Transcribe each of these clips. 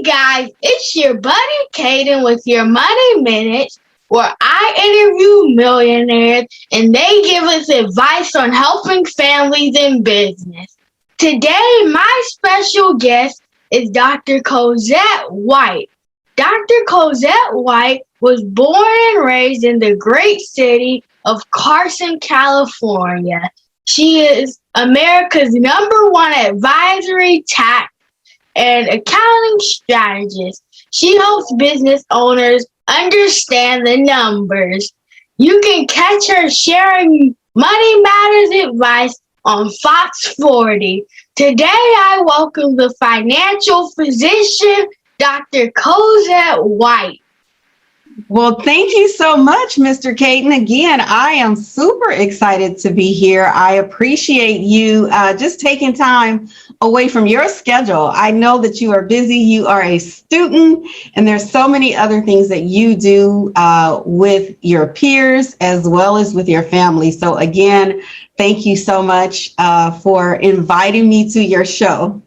guys, it's your buddy Caden with your Money Minutes, where I interview millionaires and they give us advice on helping families in business. Today, my special guest is Dr. Cozette White. Dr. Cozette White was born and raised in the great city of Carson, California. She is America's #1 advisory tax and accounting strategist. She helps business owners understand the numbers. You can catch her sharing Money Matters advice on Fox 40. Today, I welcome the financial physician, Dr. Cozette White. Well, thank you so much, Mr. Caden. Again, I am super excited to be here. I appreciate you just taking time away from your schedule. I know that you are busy. You are a student, and there's so many other things that you do with your peers as well as with your family. So again, thank you so much for inviting me to your show.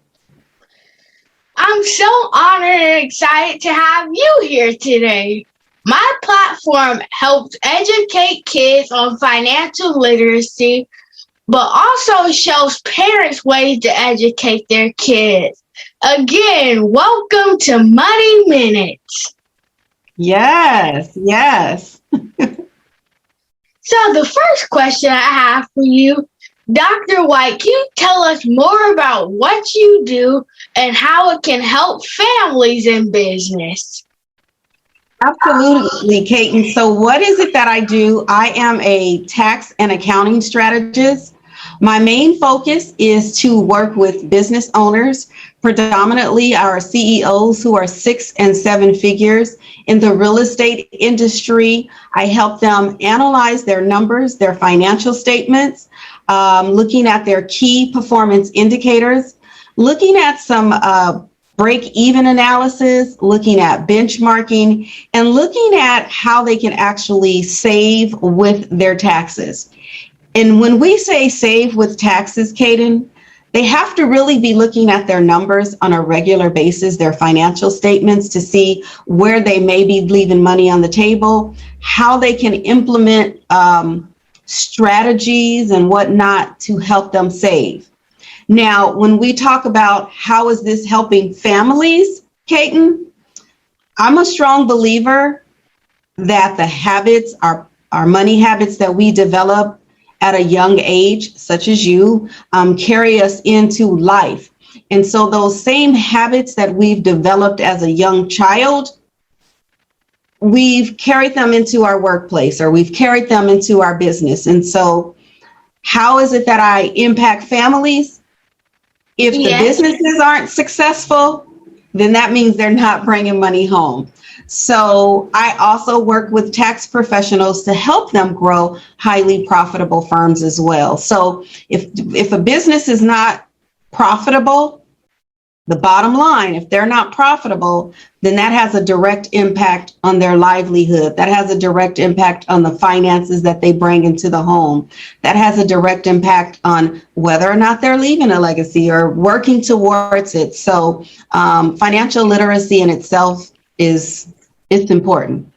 I'm so honored and excited to have you here today. My platform helps educate kids on financial literacy, but also shows parents ways to educate their kids. Again, welcome to Money Minutes. Yes. So the first question I have for you, Dr. White, can you tell us more about what you do and how it can help families in business? Absolutely, Caden. So what is it that I do? I am a tax and accounting strategist. My main focus is to work with business owners, predominantly our CEOs who are 6 and 7 figures in the real estate industry. I help them analyze their numbers, their financial statements, looking at their key performance indicators, looking at some break-even analysis, looking at benchmarking, and looking at how they can actually save with their taxes. And when we say save with taxes, Caden, they have to really be looking at their numbers on a regular basis, their financial statements, to see where they may be leaving money on the table, how they can implement strategies and whatnot to help them save. Now, when we talk about how is this helping families, Caden, I'm a strong believer that the habits, our money habits that we develop at a young age, such as you, carry us into life. And so those same habits that we've developed as a young child, we've carried them into our workplace or we've carried them into our business. And so how is it that I impact families? If the businesses aren't successful, then that means they're not bringing money home. So I also work with tax professionals to help them grow highly profitable firms as well. So if a business is not profitable, the bottom line, if they're not profitable, then that has a direct impact on their livelihood. That has a direct impact on the finances that they bring into the home. That has a direct impact on whether or not they're leaving a legacy or working towards it. So financial literacy in itself it's important.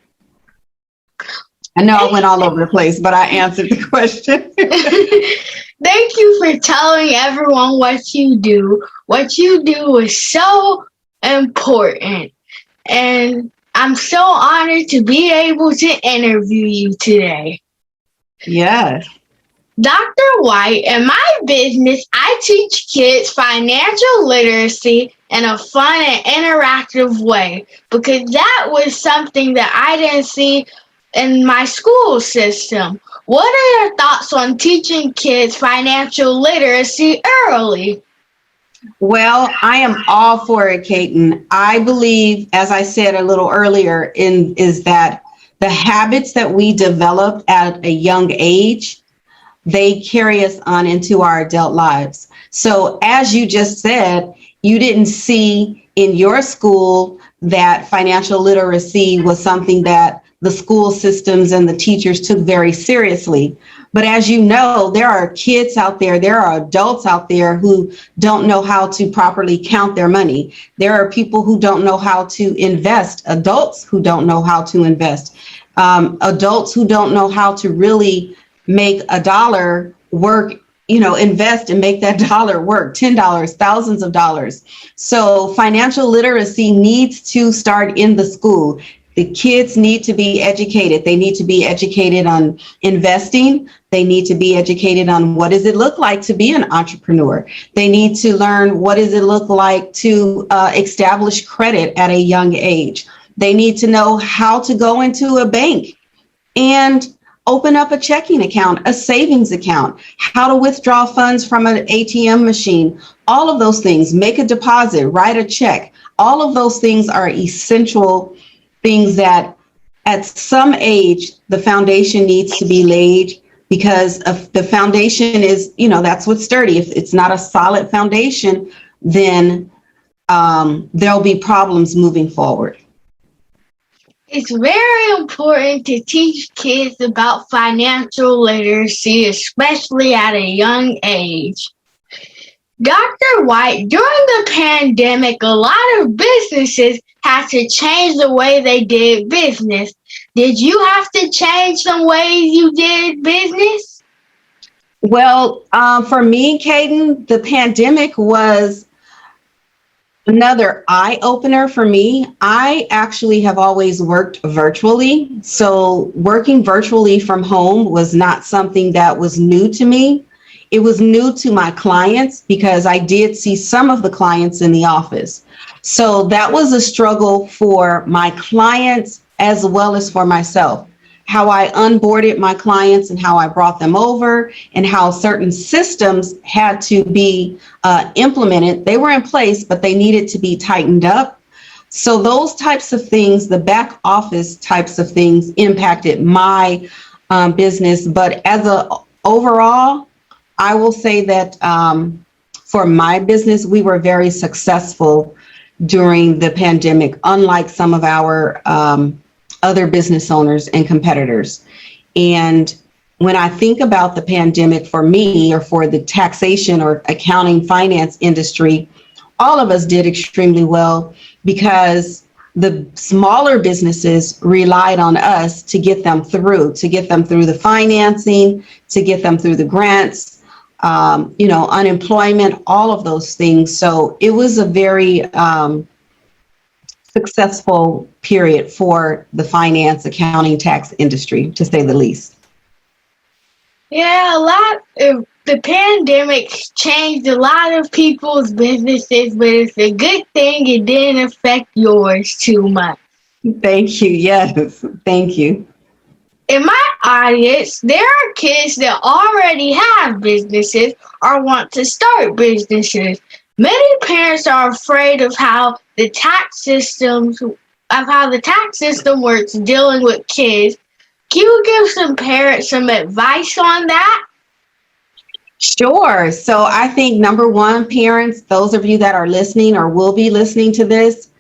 I know I went all over the place, but I answered the question. Thank you for telling everyone what you do. What you do is so important. And I'm so honored to be able to interview you today. Yes. Dr. White, in my business, I teach kids financial literacy in a fun and interactive way because that was something that I didn't see in my school system. What are your thoughts on teaching kids financial literacy early? Well, I am all for it, Caden. I believe, as I said a little earlier, is that the habits that we develop at a young age, they carry us on into our adult lives. So as you just said, you didn't see in your school that financial literacy was something that the school systems and the teachers took very seriously. But as you know, there are kids out there, there are adults out there who don't know how to properly count their money. There are people who don't know how to invest, adults who don't know how to invest, adults who don't know how to really make a dollar work, invest and make that dollar work, $10, thousands of dollars. So financial literacy needs to start in the school. The kids need to be educated. They need to be educated on investing. They need to be educated on what does it look like to be an entrepreneur. They need to learn what does it look like to establish credit at a young age. They need to know how to go into a bank and open up a checking account, a savings account, how to withdraw funds from an ATM machine, all of those things, make a deposit, write a check. All of those things are essential things that at some age, the foundation needs to be laid, because of the foundation is, that's what's sturdy. If it's not a solid foundation, then there'll be problems moving forward. It's very important to teach kids about financial literacy, especially at a young age. Dr. White, during the pandemic, a lot of businesses had to change the way they did business. Did you have to change some ways you did business? Well, for me, Caden, the pandemic was another eye opener for me. I actually have always worked virtually. So working virtually from home was not something that was new to me. It was new to my clients because I did see some of the clients in the office. So that was a struggle for my clients as well as for myself. How I onboarded my clients and how I brought them over and how certain systems had to be implemented. They were in place, but they needed to be tightened up. So those types of things, the back office types of things impacted my business. But as a overall, I will say that for my business, we were very successful during the pandemic, unlike some of our other business owners and competitors. And when I think about the pandemic for me, or for the taxation or accounting finance industry, all of us did extremely well because the smaller businesses relied on us to get them through the financing, to get them through the grants, unemployment, all of those things. So it was a very successful period for the finance, accounting, tax industry, to say the least. Yeah, the pandemic changed a lot of people's businesses, but it's a good thing it didn't affect yours too much. Thank you. Yes, thank you. In my audience, there are kids that already have businesses or want to start businesses. Many parents are afraid of how the tax system works dealing with kids. Can you give some parents some advice on that? Sure. So I think number one, parents, those of you that are listening or will be listening to this,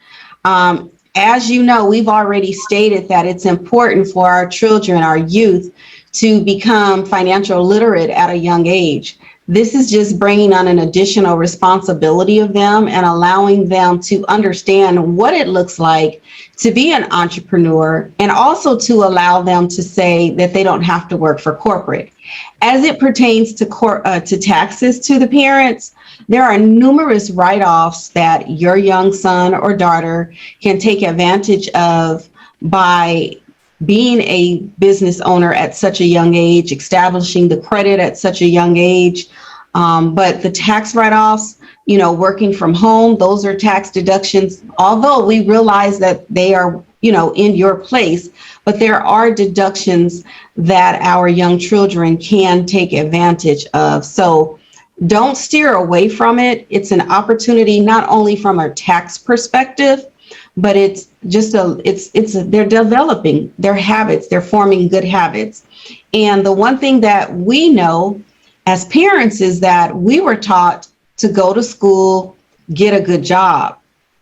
as you know, we've already stated that it's important for our children, our youth, to become financial literate at a young age. This is just bringing on an additional responsibility of them and allowing them to understand what it looks like to be an entrepreneur, and also to allow them to say that they don't have to work for corporate. As it pertains to taxes to the parents, there are numerous write-offs that your young son or daughter can take advantage of by being a business owner at such a young age, establishing the credit at such a young age. But the tax write-offs, working from home, those are tax deductions, although we realize that they are, in your place, but there are deductions that our young children can take advantage of. So don't steer away from it. It's an opportunity, not only from a tax perspective, but it's just they're developing their habits, they're forming good habits. And the one thing that we know as parents is that we were taught to go to school, get a good job.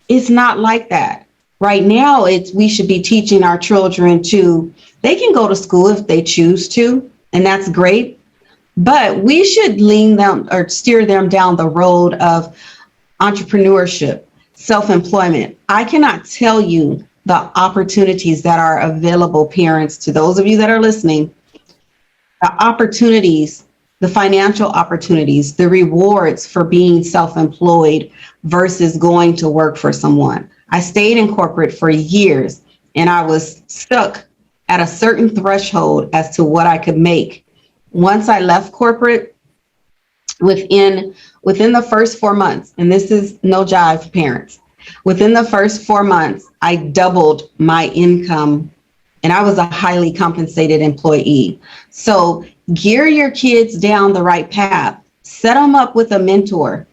It's not like that. Right now, we should be teaching our children they can go to school if they choose to, and that's great. But we should lean them or steer them down the road of entrepreneurship, self-employment. I cannot tell you the opportunities that are available, parents, to those of you that are listening, the opportunities, the financial opportunities, the rewards for being self-employed versus going to work for someone. I stayed in corporate for years and I was stuck at a certain threshold as to what I could make. Once I left corporate, within the first 4 months, and this is no jive, parents, within the first 4 months, I doubled my income and I was a highly compensated employee. So gear your kids down the right path. Set them up with a mentor.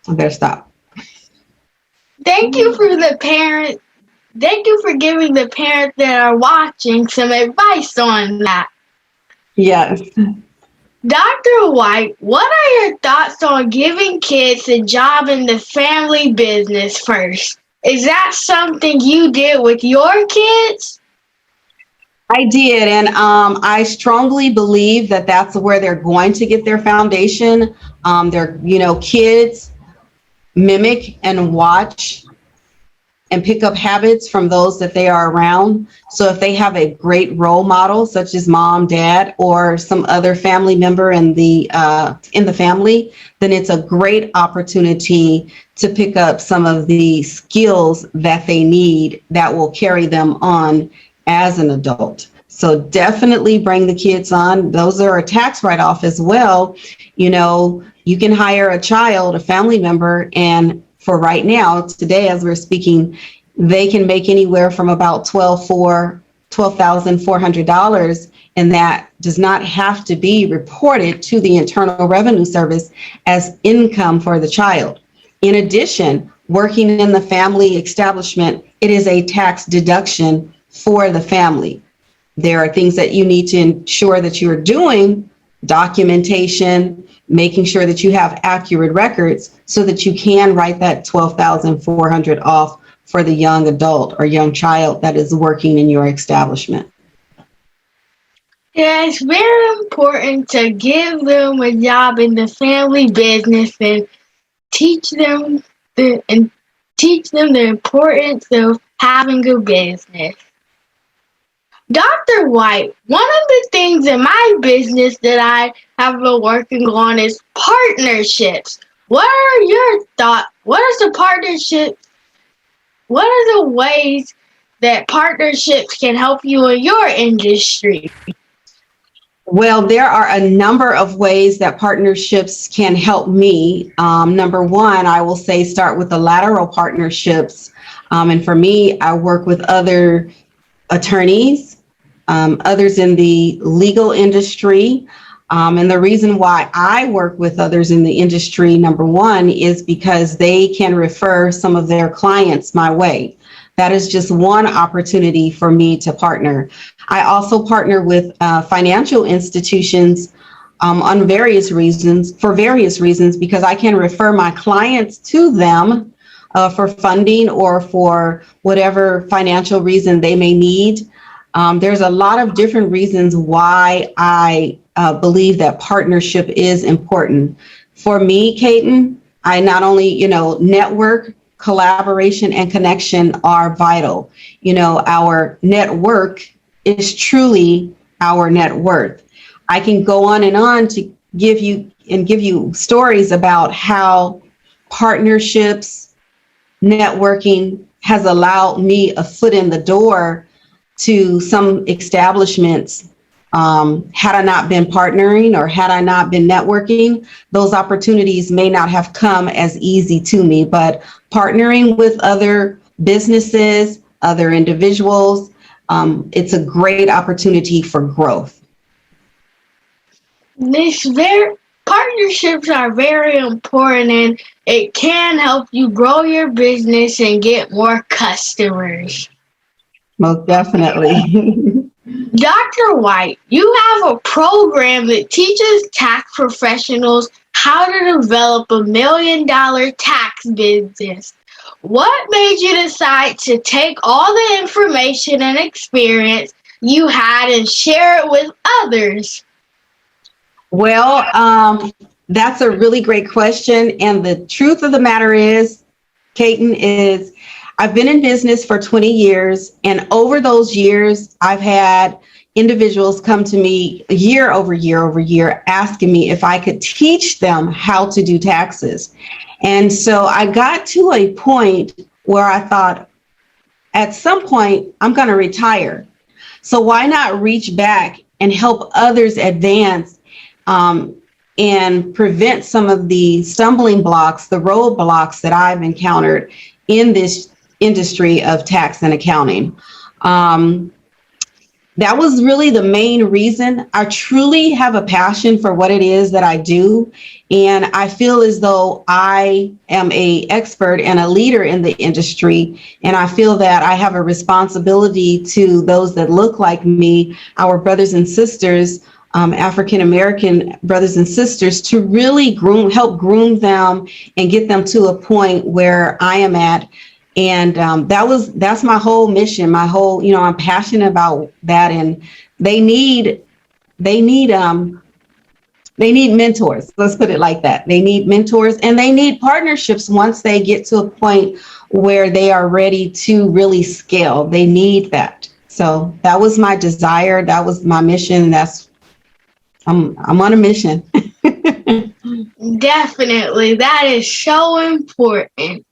I better stop. Thank you for the parents. Thank you for giving the parents that are watching some advice on that. Yes. Dr. White, what are your thoughts on giving kids a job in the family business first? Is that something you did with your kids? I did, and I strongly believe that that's where they're going to get their foundation. Kids mimic and watch and pick up habits from those that they are around. So if they have a great role model, such as mom, dad, or some other family member in the family, then it's a great opportunity to pick up some of the skills that they need that will carry them on as an adult. So definitely bring the kids on. Those are a tax write-off as well. You can hire a child, a family member, and for right now, today, as we're speaking, they can make anywhere from about $12,400, and that does not have to be reported to the Internal Revenue Service as income for the child. In addition, working in the family establishment, it is a tax deduction for the family. There are things that you need to ensure that you're doing, documentation, making sure that you have accurate records so that you can write that $12,400 off for the young adult or young child that is working in your establishment. Yeah, it's very important to give them a job in the family business and teach them the importance of having a business. Dr. White, one of the things in my business that I have been working on is partnerships. What are your thoughts? What are the partnerships? What are the ways that partnerships can help you in your industry? Well, there are a number of ways that partnerships can help me. Number one, I will say start with the lateral partnerships. And for me, I work with other attorneys, others in the legal industry. And the reason why I work with others in the industry, number one, is because they can refer some of their clients my way. That is just one opportunity for me to partner. I also partner with financial institutions for various reasons, because I can refer my clients to them for funding or for whatever financial reason they may need. There's a lot of different reasons why I believe that partnership is important. For me, Caden, I not only, network, collaboration, and connection are vital. Our network is truly our net worth. I can go on to give you stories about how partnerships, networking has allowed me a foot in the door to some establishments. Had I not been partnering or had I not been networking, those opportunities may not have come as easy to me. But partnering with other businesses, other individuals, it's a great opportunity for growth. Partnerships are very important, and it can help you grow your business and get more customers. Most definitely. Dr. White, you have a program that teaches tax professionals how to develop $1 million tax business. What made you decide to take all the information and experience you had and share it with others? Well, that's a really great question. And the truth of the matter is, Caden, is I've been in business for 20 years. And over those years, I've had individuals come to me year over year over year asking me if I could teach them how to do taxes. And so I got to a point where I thought, at some point, I'm going to retire. So why not reach back and help others advance um, and prevent some of the stumbling blocks, the roadblocks that I've encountered in this industry of tax and accounting. Um, that was really the main reason. I truly have a passion for what it is that I do. And I feel as though I am an expert and a leader in the industry. And I feel that I have a responsibility to those that look like me, our brothers and sisters, African American brothers and sisters, to really help groom them and get them to a point where I am at. And that's my whole mission, I'm passionate about that. And they need mentors. Let's put it like that. They need mentors and they need partnerships once they get to a point where they are ready to really scale. They need that. So that was my desire. That was my mission. I'm on a mission. Definitely. That is so important.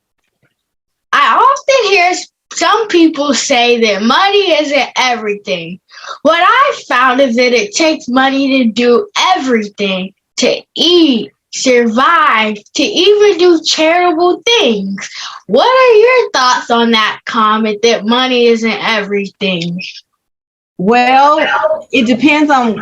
I often hear some people say that money isn't everything. What I found is that it takes money to do everything, to eat, survive, to even do charitable things. What are your thoughts on that comment that money isn't everything? Well, it depends on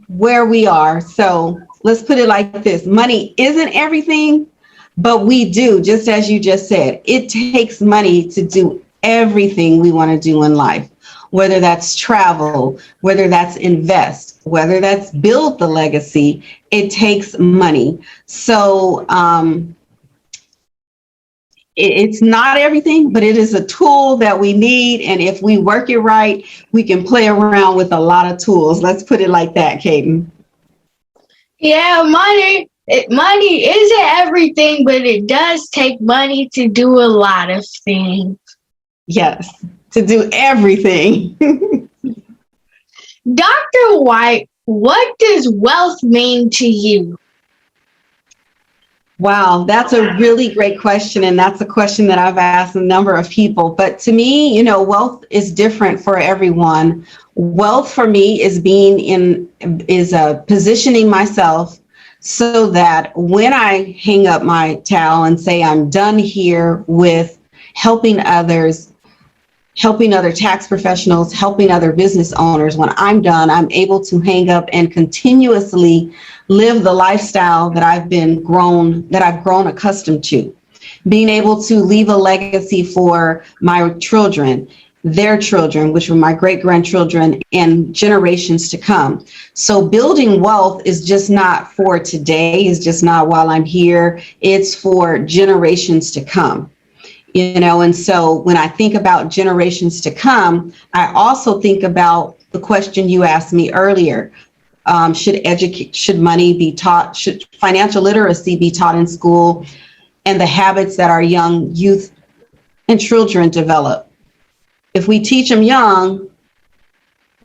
where we are. So let's put it like this. Money isn't everything, but we do, just as you just said, it takes money to do everything we want to do in life, whether that's travel, whether that's invest, whether that's build the legacy, it takes money. So it's not everything, but it is a tool that we need. And if we work it right, we can play around with a lot of tools. Let's put it like that, Caden. Yeah, money isn't everything, but it does take money to do a lot of things. Yes, to do everything. Dr. White, what does wealth mean to you? Wow, that's a really great question. And that's a question that I've asked a number of people. But to me, wealth is different for everyone. Wealth for me is positioning myself so that when I hang up my towel and say I'm done here with helping others, helping other tax professionals, helping other business owners, when I'm done, I'm able to hang up and continuously live the lifestyle that I've grown accustomed to. Being able to leave a legacy for my children, their children, which were my great grandchildren, and generations to come. So building wealth is just not for today, it's just not while I'm here, it's for generations to come. And so when I think about generations to come, I also think about the question you asked me earlier. Should money be taught? Should financial literacy be taught in school? And the habits that our young youth and children develop. If we teach them young,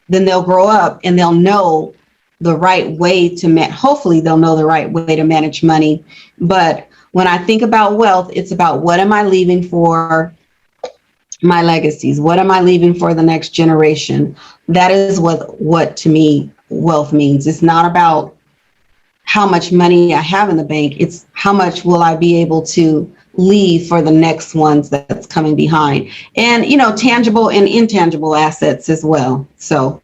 then they'll grow up and they'll know the right way hopefully they'll know the right way to manage money. But when I think about wealth, it's about what am I leaving for my legacies? What am I leaving for the next generation? That is what to me wealth means. It's not about how much money I have in the bank. It's how much will I be able to leave for the next ones that's coming behind. And, tangible and intangible assets as well. So.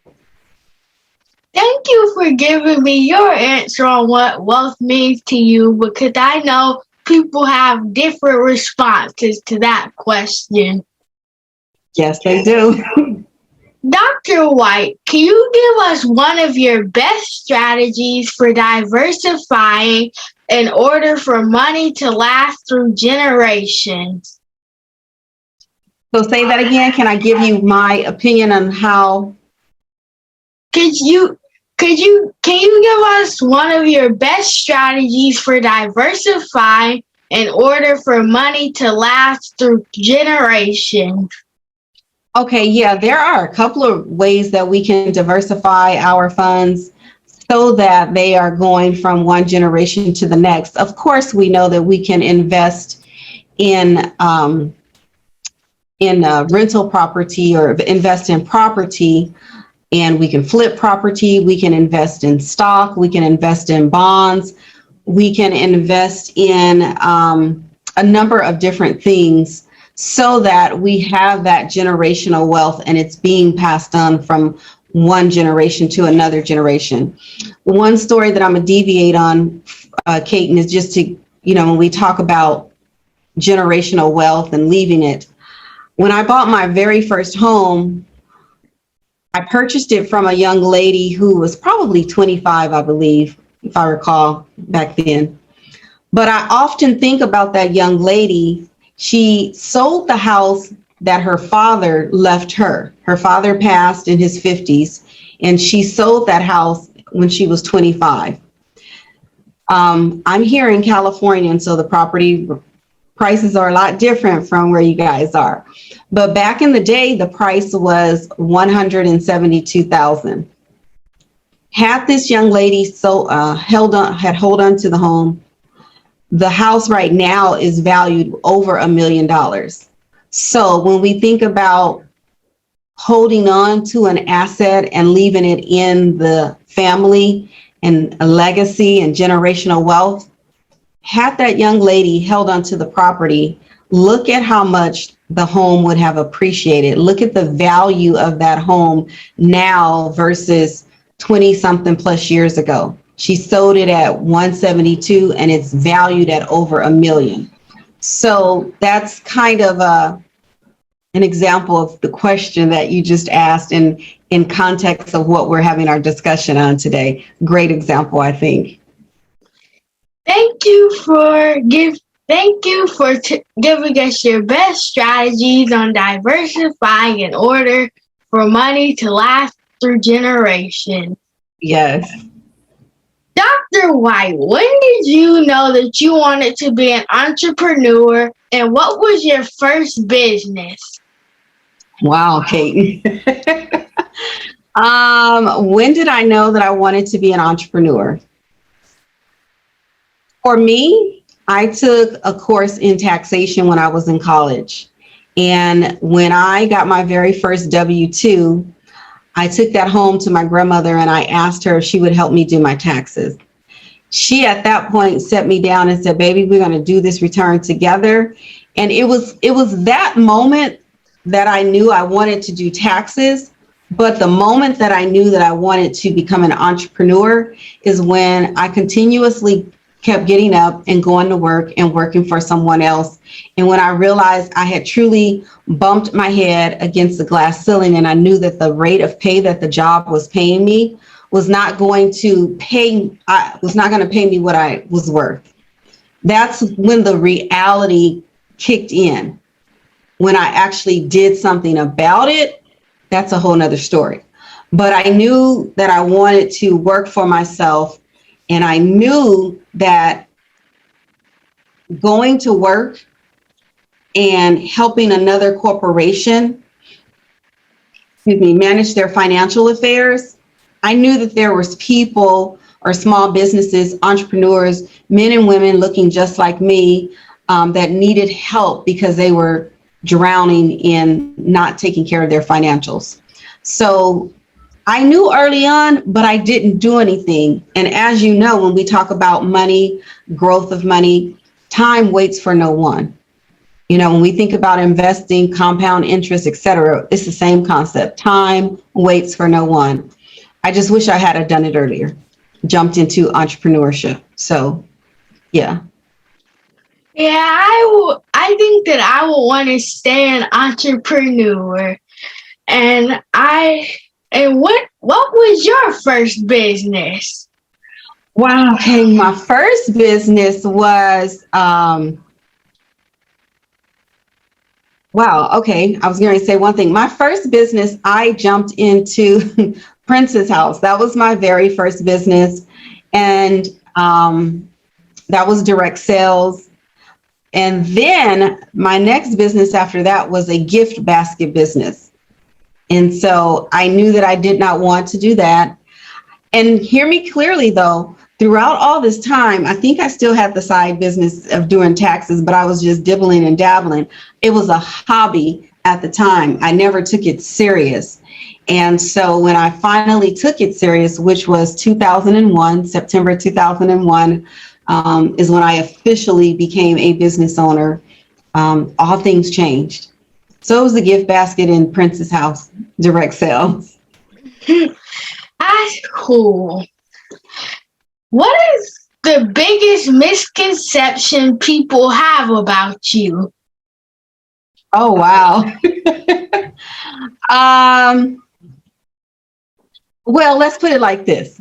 Thank you for giving me your answer on what wealth means to you, because I know people have different responses to that question. Yes, they do. Dr. White, can you give us one of your best strategies for diversifying in order for money to last through generations? So say that again. Can I give you my opinion on how? Could you Can you give us one of your best strategies for diversifying in order for money to last through generations? Okay, yeah, there are a couple of ways that we can diversify our funds so that they are going from one generation to the next. Of course, we know that we can invest in rental property or invest in property, and we can flip property. We can invest in stock. We can invest in bonds. We can invest in a number of different things so that we have that generational wealth and it's being passed on from one generation to another generation. One story that I'm going to deviate on, Caden, is just to, when we talk about generational wealth and leaving it. When I bought my very first home, I purchased it from a young lady who was probably 25, I believe, if I recall back then. But I often think about that young lady. She sold the house that her father left her. Her father passed in his 50s, and she sold that house when she was 25. I'm here in California, and so the property prices are a lot different from where you guys are. But back in the day, the price was $172,000. Had this young lady had hold on to the home, the house right now is valued over $1 million. So when we think about holding on to an asset and leaving it in the family and a legacy and generational wealth, had that young lady held onto the property, look at how much the home would have appreciated. Look at the value of that home now versus 20 something plus years ago. She sold it at 172 and it's valued at over $1 million. So that's kind of an example of the question that you just asked in context of what we're having our discussion on today. Great example, I think. Thank you for giving us your best strategies on diversifying in order for money to last through generations. Yes. Dr. White, when did you know that you wanted to be an entrepreneur, and what was your first business? Wow, Caden. When did I know that I wanted to be an entrepreneur? For me, I took a course in taxation when I was in college. And when I got my very first W-2, I took that home to my grandmother and I asked her if she would help me do my taxes. She at that point set me down and said, baby, we're going to do this return together. And it was that moment that I knew I wanted to do taxes. But the moment that I knew that I wanted to become an entrepreneur is when I continuously kept getting up and going to work and working for someone else. And when I realized I had truly bumped my head against the glass ceiling and I knew that the rate of pay that the job was paying me was not going to pay me what I was worth. That's when the reality kicked in. When I actually did something about it, that's a whole nother story. But I knew that I wanted to work for myself. And I knew that going to work and helping another corporation, manage their financial affairs, I knew that there was people or small businesses, entrepreneurs, men and women looking just like me that needed help because they were drowning in not taking care of their financials. So I knew early on, but I didn't do anything. And as you know, when we talk about money, growth of money, time waits for no one. When we think about investing, compound interest, etc., it's the same concept. Time waits for no one. I just wish I had done it earlier, jumped into entrepreneurship. So, yeah. Yeah, I think that I would want to stay an entrepreneur. And what was your first business? Wow. Okay, my first business was wow. Okay, I was going to say one thing. My first business, I jumped into Princess House. That was my very first business. And that was direct sales. And then my next business after that was a gift basket business. And so I knew that I did not want to do that. And hear me clearly, though, throughout all this time, I think I still had the side business of doing taxes, but I was just dibbling and dabbling. It was a hobby at the time. I never took it serious. And so when I finally took it serious, which was 2001, September 2001, is when I officially became a business owner. All things changed. So it was the gift basket in Princess House, direct sales. That's cool. What is the biggest misconception people have about you? Oh, wow. Well, let's put it like this.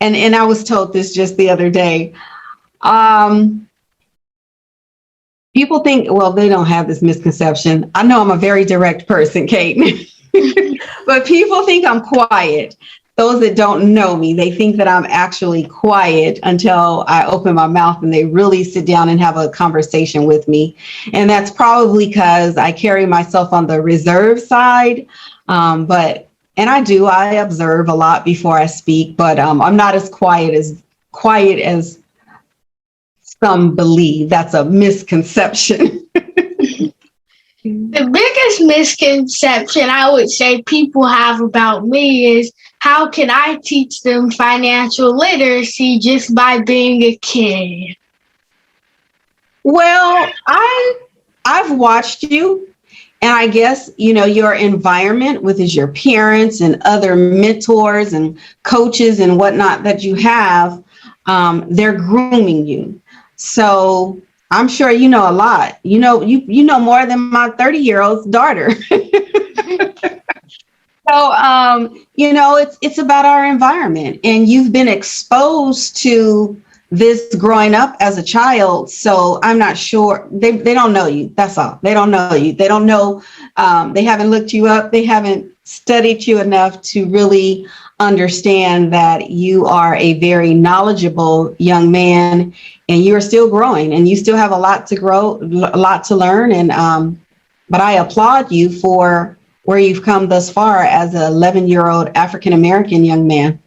And I was told this just the other day. People think, well, they don't have this misconception. I know I'm a very direct person, Kate, but people think I'm quiet. Those that don't know me, they think that I'm actually quiet until I open my mouth and they really sit down and have a conversation with me. And that's probably because I carry myself on the reserve side. And I observe a lot before I speak, but I'm not as quiet as some believe. That's a misconception. The biggest misconception I would say people have about me is, how can I teach them financial literacy just by being a kid? Well, I've watched you, and I guess, your environment with your parents and other mentors and coaches and whatnot that you have, they're grooming you. So I'm sure you know a lot. You know more than my 30-year-old daughter. So, it's about our environment, and you've been exposed to this growing up as a child. So I'm not sure they don't know you. That's all. They don't know you. They don't know. They haven't looked you up. They haven't studied you enough to really understand that you are a very knowledgeable young man, and you are still growing, and you still have a lot to grow, a lot to learn. And but I applaud you for where you've come thus far as an 11-year-old African-American young man.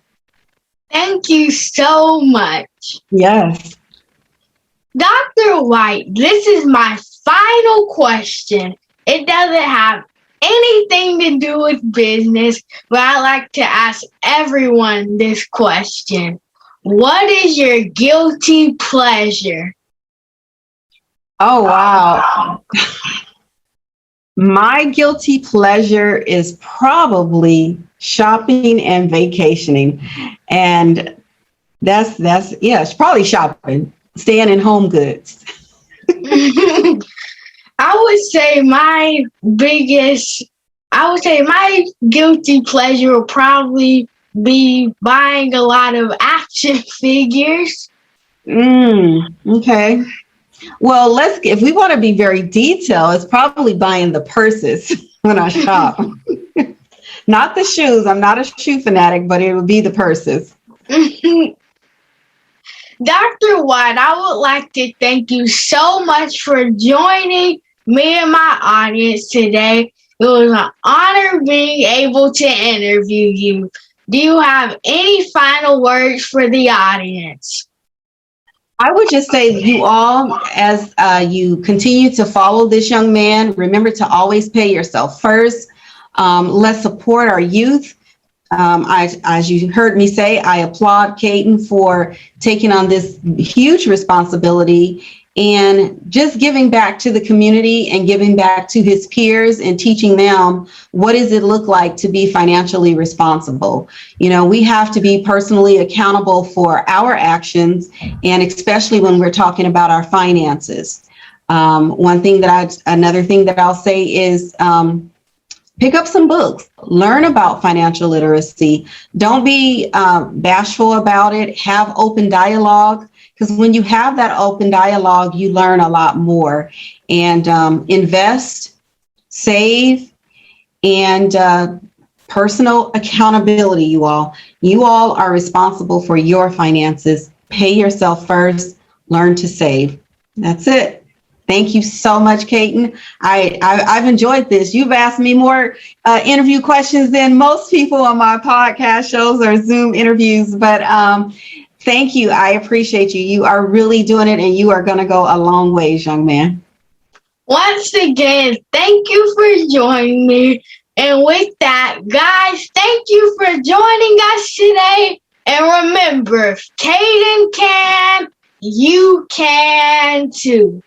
Thank you so much. Yes. Dr. White, this is my final question. It doesn't have anything to do with business, but I like to ask everyone this question. What is your guilty pleasure? Oh, wow. My guilty pleasure is probably shopping and vacationing. And it's probably shopping, staying in home goods. I would say my guilty pleasure will probably be buying a lot of action figures. Okay. Well, if we want to be very detailed, it's probably buying the purses when I shop. Not the shoes. I'm not a shoe fanatic, but it would be the purses. Dr. White, I would like to thank you so much for joining me and my audience today. It was an honor being able to interview you. Do you have any final words for the audience? I would just say you all, as you continue to follow this young man, remember to always pay yourself first. Let's support our youth. As you heard me say, I applaud Caden for taking on this huge responsibility and just giving back to the community and giving back to his peers and teaching them what does it look like to be financially responsible. We have to be personally accountable for our actions, and especially when we're talking about our finances. Another thing that I'll say is pick up some books, learn about financial literacy. Don't be bashful about it. Have open dialogue, because when you have that open dialogue, you learn a lot more. And invest, save, and Personal accountability, you all. You all are responsible for your finances. Pay yourself first. Learn to save. That's it. Thank you so much, Caden. I've enjoyed this. You've asked me more interview questions than most people on my podcast shows or Zoom interviews, but thank you. I appreciate you. You are really doing it, and you are going to go a long ways, young man. Once again, thank you for joining me. And with that, guys, thank you for joining us today. And remember, if Caden can, you can too.